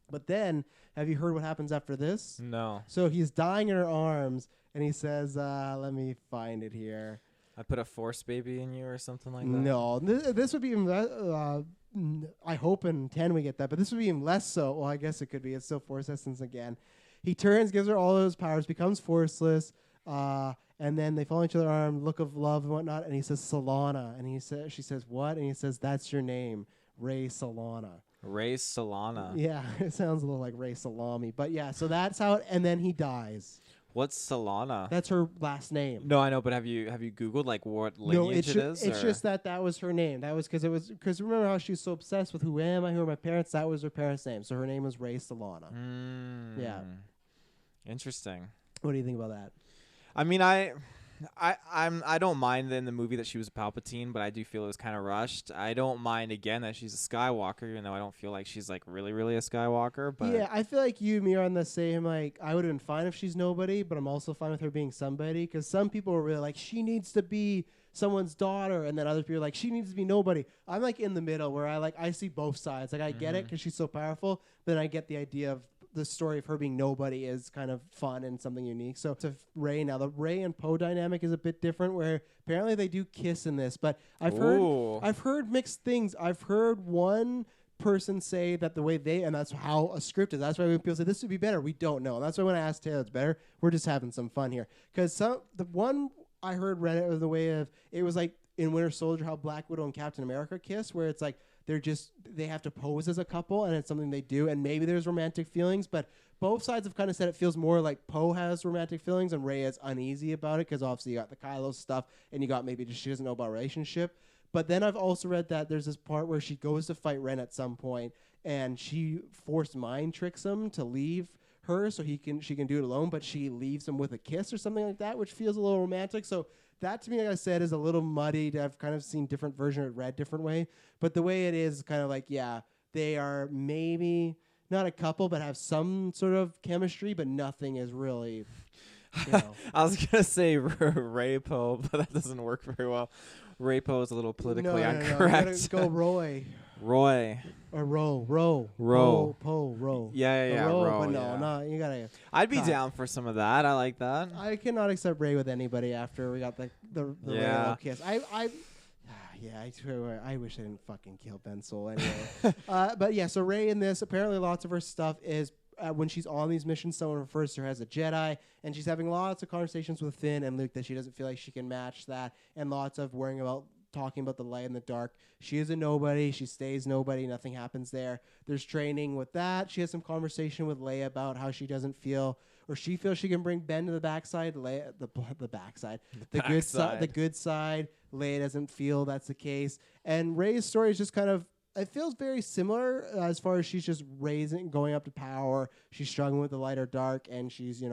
But then, have you heard what happens after this? No. So he's dying in her arms, and he says, let me find it here. I put a Force baby in you or something like that? No, this would be even I hope in 10 we get that, but this would be even less so. Well, I guess it could be. It's still Force essence again. He turns, gives her all those powers, becomes forceless, and then they fall into each other's arms, look of love and whatnot, and he says, Solana. And she says, what? And he says, that's your name, Rey Solana. Reys Solana. Yeah, it sounds a little like Rey Salami. But yeah, so that's how and then he dies. What's Solana? That's her last name. No, I know, but have you Googled like what lineage it is? It's just that was her name. That was because remember how she was so obsessed with who am I, who are my parents? That was her parents' name. So her name was Rey Solana. Yeah. Interesting. What do you think about that? I mean, I don't mind in the movie that she was a Palpatine, but I do feel it was kind of rushed. I don't mind again that she's a Skywalker, even though I don't feel like she's like really a Skywalker. But yeah, I feel like you and me are on the same. Like, I would have been fine if she's nobody, but I'm also fine with her being somebody. Because some people are really like, she needs to be someone's daughter, and then other people are like, she needs to be nobody. I'm like in the middle where I see both sides. Like, I get it because she's so powerful, but then I get the idea of the story of her being nobody is kind of fun and something unique. So to Rey now, the Rey and Poe dynamic is a bit different, where apparently they do kiss in this, but I've heard mixed things. I've heard one person say that the way and that's how a script is. That's why when people say this would be better, we don't know. And that's why when I asked Taylor, it's better. We're just having some fun here because the one I heard read it was the way of it was like in Winter Soldier how Black Widow and Captain America kiss, where it's like they have to pose as a couple, and it's something they do, and maybe there's romantic feelings, but both sides have kind of said it feels more like Poe has romantic feelings and Rey is uneasy about it, because obviously you got the Kylo stuff, and you got maybe just she doesn't know about relationship. But then I've also read that there's this part where she goes to fight Ren at some point, and she forced mind tricks him to leave her so she can do it alone, but she leaves him with a kiss or something like that, which feels a little romantic. So that to me, like I said, is a little muddied. I've kind of seen different versions read different way, but the way it is kind of like, yeah, they are maybe not a couple, but have some sort of chemistry, but nothing is really, you know. I was gonna say Rey Poe, but that doesn't work very well. Rey Poe is a little politically incorrect. No, go Roy. Roy. Or Roe. Poe. Yeah. Roe, but yeah. no, you gotta. I'd be down for some of that. I like that. I cannot accept Rey with anybody after we got the Rey kiss. I wish I didn't fucking kill Ben Solo anyway. But yeah, so Rey in this, apparently lots of her stuff is when she's on these missions, someone refers to her as a Jedi, and she's having lots of conversations with Finn and Luke that she doesn't feel like she can match that, and lots of talking about the light and the dark. She is a nobody. She stays nobody. Nothing happens there. There's training with that. She has some conversation with Leia about how she doesn't feel, or she feels she can bring Ben to the backside. Leia, the backside, the good side. The good side. Leia doesn't feel that's the case. And Rey's story is just kind of, it feels very similar as far as she's just going up to power. She's struggling with the light or dark, and she's,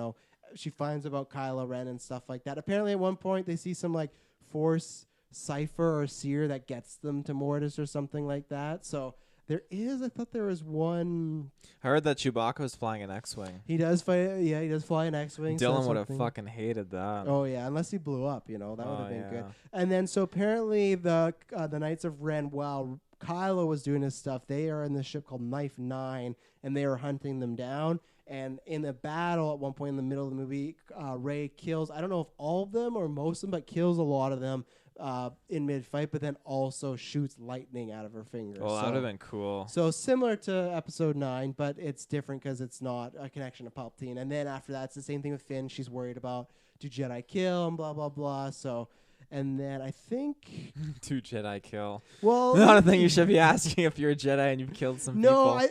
she finds about Kylo Ren and stuff like that. Apparently at one point they see some like Force cipher or seer that gets them to Mortis or something like that. So I thought there was one. I heard that Chewbacca was flying an X-Wing. He does fight. Yeah, he does fly an X-Wing. Dylan would have fucking hated that. Oh yeah, unless he blew up, that would have been good. And then so apparently the Knights of Ren, while Kylo was doing his stuff, they are in this ship called Knife 9, and they are hunting them down. And in a battle at one point in the middle of the movie, Rey kills, I don't know if all of them or most of them, but kills a lot of them in mid-fight, but then also shoots lightning out of her fingers. Oh, that would have been cool. So similar to Episode 9, but it's different because it's not a connection to Palpatine. And then after that, it's the same thing with Finn. She's worried about, do Jedi kill and blah, blah, blah. So... And then I think... Do Jedi kill? Well... Not a thing you should be asking if you're a Jedi and you've killed some people. No,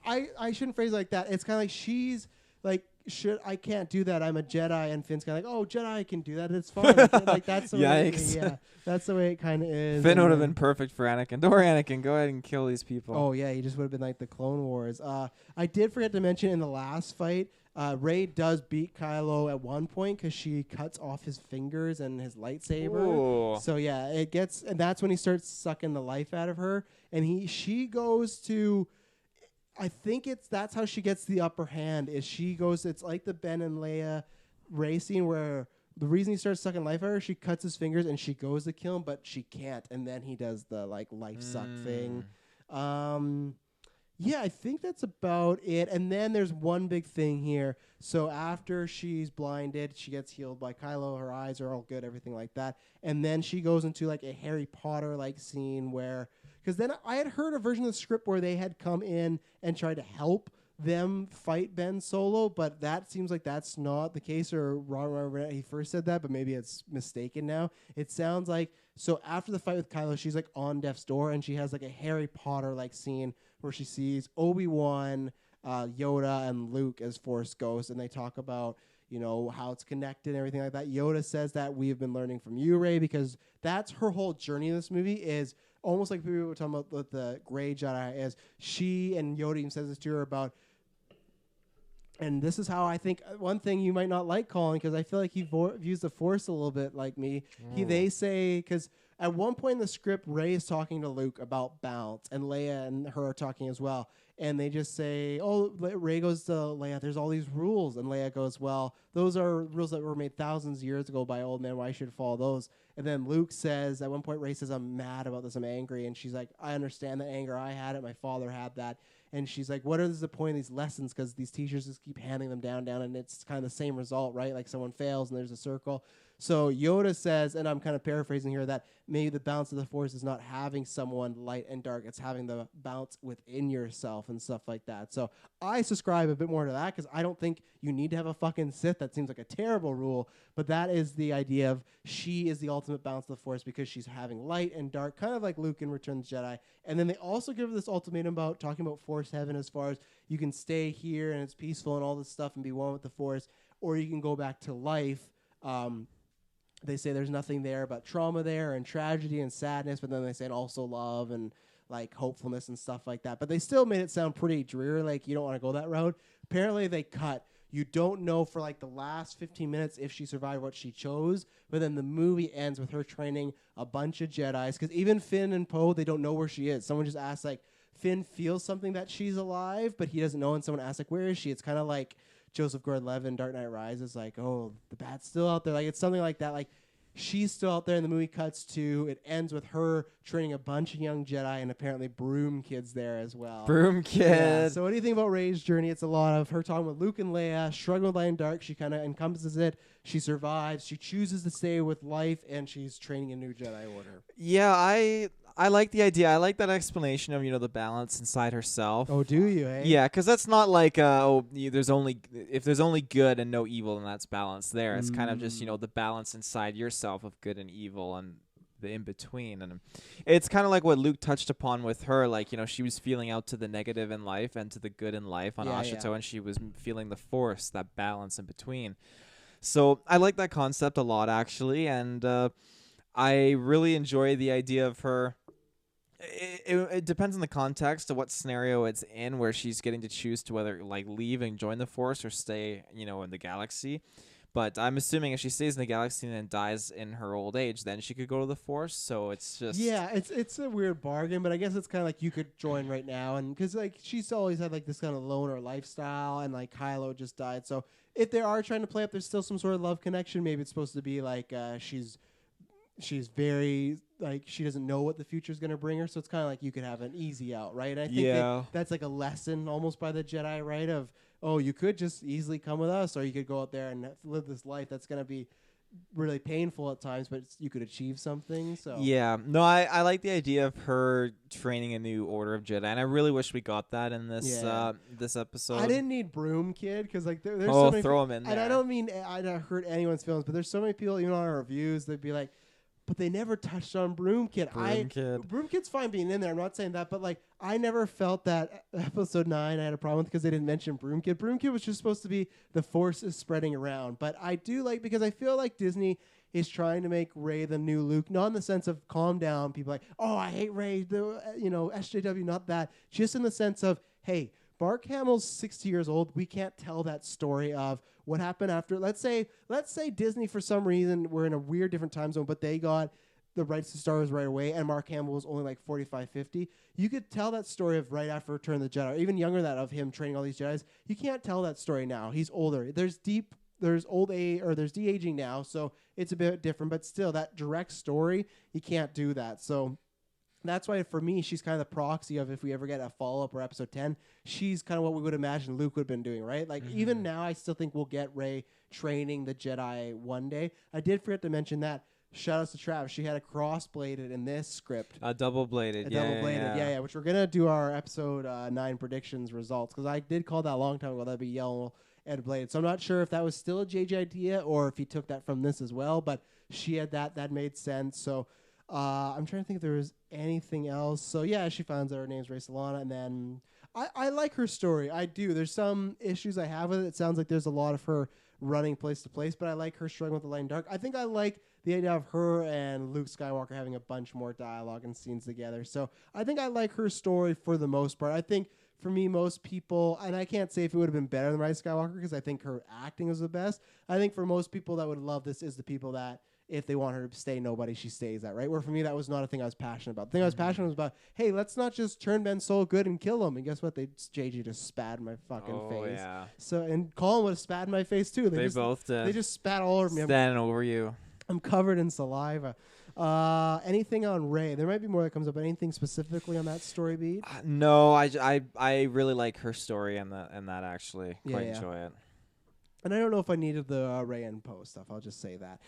I shouldn't phrase it like that. It's kind of like she's like, I can't do that. I'm a Jedi. And Finn's kind of like, oh, Jedi can do that. It's fine. Like that's the Yikes. way, that's the way it kind of is. Finn would have been perfect for Anakin. Don't worry, Anakin. Go ahead and kill these people. Oh, yeah. He just would have been like the Clone Wars. I did forget to mention in the last fight, Rey does beat Kylo at one point because she cuts off his fingers and his lightsaber. Ooh. So yeah, and that's when he starts sucking the life out of her, and she goes to, I think that's how she gets the upper hand. It's like the Ben and Leia Rey scene where the reason he starts sucking life out of her, she cuts his fingers and she goes to kill him, but she can't, and then he does the like life suck thing. Yeah, I think that's about it. And then there's one big thing here. So after she's blinded, she gets healed by Kylo. Her eyes are all good, everything like that. And then she goes into like a Harry Potter like scene where, because then I had heard a version of the script where they had come in and tried to help them fight Ben Solo, but that seems like that's not the case. Or wrong, he first said that, but maybe it's mistaken now. It sounds like so after the fight with Kylo, she's like on death's door, and she has like a Harry Potter like scene where she sees Obi-Wan, Yoda, and Luke as Force ghosts, and they talk about, you know, how it's connected and everything like that. Yoda says that we've been learning from you, Rey, because that's her whole journey in this movie is almost like people were talking about with the Grey Jedi, as she and Yoda even says this to her about, and this is how I think one thing you might not like, Colin, because I feel like he views the Force a little bit like me. They say, because at one point in the script, Rey is talking to Luke about balance, and Leia and her are talking as well. And they just say, oh, Rey goes to Leia, there's all these rules. And Leia goes, well, those are rules that were made thousands of years ago by old men. Why should follow those? And then Luke says, at one point, Rey says, I'm mad about this. I'm angry. And she's like, I understand the anger. I had it. My father had that. And she's like, what is the point of these lessons? Because these teachers just keep handing them down, and it's kind of the same result, right? Like someone fails and there's a circle. So Yoda says, and I'm kind of paraphrasing here, that maybe the balance of the Force is not having someone light and dark. It's having the balance within yourself and stuff like that. So I subscribe a bit more to that because I don't think you need to have a fucking Sith. That seems like a terrible rule. But that is the idea of she is the ultimate balance of the Force because she's having light and dark, kind of like Luke in Return of the Jedi. And then they also give her this ultimatum about talking about Force heaven as far as you can stay here and it's peaceful and all this stuff and be one with the Force, or you can go back to life. They say there's nothing there but trauma there and tragedy and sadness, but then they say and also love and like hopefulness and stuff like that. But they still made it sound pretty dreary, like you don't want to go that route. Apparently they cut. You don't know for like the last 15 minutes if she survived what she chose, but then the movie ends with her training a bunch of Jedis, because even Finn and Poe, they don't know where she is. Someone just asks, like, Finn feels something that she's alive, but he doesn't know, and someone asks, like, where is she? It's kind of like Joseph Gordon-Levitt, Dark Knight Rises, like, oh, the bat's still out there. Like, it's something like that. Like, she's still out there, and the movie cuts to, it ends with her training a bunch of young Jedi, and apparently Broom Kid's there as well. Broom Kid. Yeah, so what do you think about Rey's journey? It's a lot of her talking with Luke and Leia, struggling with light and dark. She kind of encompasses it. She survives. She chooses to stay with life, and she's training a new Jedi Order. Yeah, I like the idea. I like that explanation of, you know, the balance inside herself. Oh, do you, eh? Yeah, because that's not like, there's only good and no evil, and that's balance there. It's kind of just, you know, the balance inside yourself of good and evil and the in-between. And it's kind of like what Luke touched upon with her. Like, you know, she was feeling out to the negative in life and to the good in life on Ashito, and she was feeling the Force, that balance in between. So I like that concept a lot, actually, and I really enjoy the idea of her. It depends on the context of what scenario it's in, where she's getting to choose to whether like leave and join the Force or stay, you know, in the galaxy. But I'm assuming if she stays in the galaxy and then dies in her old age, then she could go to the Force. So it's just it's a weird bargain, but I guess it's kind of like you could join right now, and because like she's always had like this kind of loner lifestyle, and like Kylo just died. So if they are trying to play up, there's still some sort of love connection. Maybe it's supposed to be like she's very like she doesn't know what the future is going to bring her, so it's kind of like you could have an easy out, right? And I think that's like a lesson almost by the Jedi, right? Of, oh, you could just easily come with us, or you could go out there and live this life that's going to be really painful at times, but you could achieve something. So yeah, no, I like the idea of her training a new order of Jedi, and I really wish we got that in this this episode. I didn't need Broom Kid because like there's so many throw him in there. And I don't mean I don't hurt anyone's feelings, but there's so many people even on our reviews they'd be like, but they never touched on Broom Kid. Broom Kid's fine being in there. I'm not saying that, but like I never felt that episode 9 I had a problem with because they didn't mention Broom Kid. Broom Kid was just supposed to be the Force is spreading around. But I do like, because I feel like Disney is trying to make Rey the new Luke, not in the sense of calm down. People like, oh, I hate Rey, SJW, not that. Just in the sense of, hey, Mark Hamill's 60 years old. We can't tell that story of what happened after. Let's say Disney, for some reason, we're in a weird different time zone, but they got the rights to Star Wars right away, and Mark Hamill was only like 45, 50. You could tell that story of right after Return of the Jedi, or even younger than that, of him training all these Jedis. You can't tell that story now. He's older. There's old age, or there's de-aging now, so it's a bit different, but still, that direct story, you can't do that. So That's why for me, she's kind of the proxy of if we ever get a follow-up or episode 10, she's kind of what we would imagine Luke would have been doing, right? Like, even now, I still think we'll get Rey training the Jedi one day. I did forget to mention that. Shout out to Travis. She had a cross-bladed in this script. Double-bladed. Yeah, which we're going to do our episode 9 predictions results, because I did call that a long time ago. That'd be yellow and bladed. So I'm not sure if that was still a JJ idea or if he took that from this as well, but she had that. That made sense. So I'm trying to think if there was anything else. So yeah, she finds out her name's Rey Solana, and then I like her story. I do. There's some issues I have with it. It sounds like there's a lot of her running place to place, but I like her struggling with the light and dark. I think I like the idea of her and Luke Skywalker having a bunch more dialogue and scenes together. So I think I like her story for the most part. I think for me, most people, and I can't say if it would have been better than Rey Skywalker because I think her acting was the best. I think for most people that would love this is the people that if they want her to stay nobody, she stays that, right? Where for me, that was not a thing I was passionate about. The thing I was passionate was about, hey, let's not just turn Ben Solo good and kill him. And guess what? JJ just spat in my fucking face. Yeah. So, and Colin would have spat in my face too. They both did. They just spat all over me. Standing over you. I'm covered in saliva. Anything on Rey? There might be more that comes up, but anything specifically on that story beat? No, I really like her story and that actually quite enjoy it. And I don't know if I needed the Rey and Poe stuff. I'll just say that.